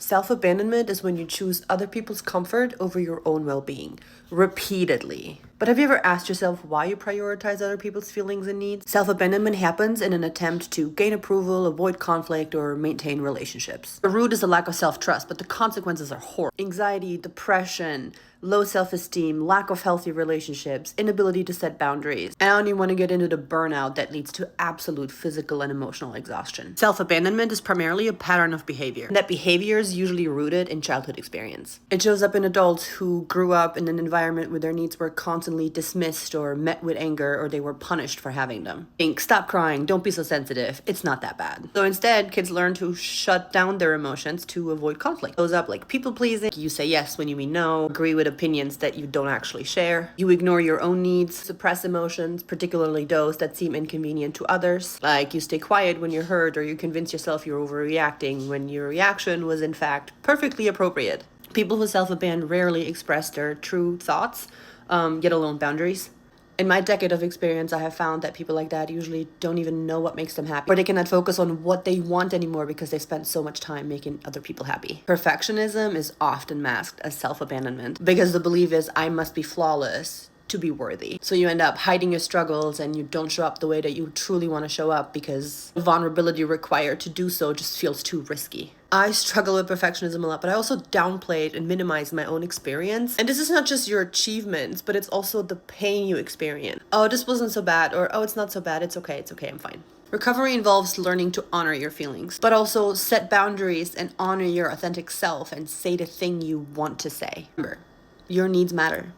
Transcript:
Self-abandonment is when you choose other people's comfort over your own well-being, repeatedly. But have you ever asked yourself why you prioritize other people's feelings and needs? Self-abandonment happens in an attempt to gain approval, avoid conflict, or maintain relationships. The root is a lack of self-trust, but the consequences are horrible. Anxiety, depression, low self-esteem, lack of healthy relationships, inability to set boundaries. And I don't even want to get into the burnout that leads to absolute physical and emotional exhaustion. Self-abandonment is primarily a pattern of behavior, and that behavior is usually rooted in childhood experience. It shows up in adults who grew up in an environment where their needs were constantly dismissed or met with anger, or they were punished for having them. Think, stop crying, don't be so sensitive, it's not that bad. So instead, kids learn to shut down their emotions to avoid conflict. It shows up like people pleasing, you say yes when you mean no, agree with opinions that you don't actually share, you ignore your own needs, suppress emotions, particularly those that seem inconvenient to others, like you stay quiet when you're hurt, or you convince yourself you're overreacting when your reaction was in fact perfectly appropriate. People who self-abandon rarely express their true thoughts, yet alone boundaries. In my decade of experience, I have found that people like that usually don't even know what makes them happy, or they cannot focus on what they want anymore because they spent so much time making other people happy. Perfectionism is often masked as self-abandonment because the belief is I must be flawless to be worthy. So you end up hiding your struggles and you don't show up the way that you truly want to show up because the vulnerability required to do so just feels too risky. I struggle with perfectionism a lot, but I also downplay it and minimize my own experience. And this is not just your achievements, but it's also the pain you experience. Oh, this wasn't so bad, or oh, it's not so bad, it's okay, I'm fine. Recovery involves learning to honor your feelings, but also set boundaries and honor your authentic self and say the thing you want to say. Remember, your needs matter.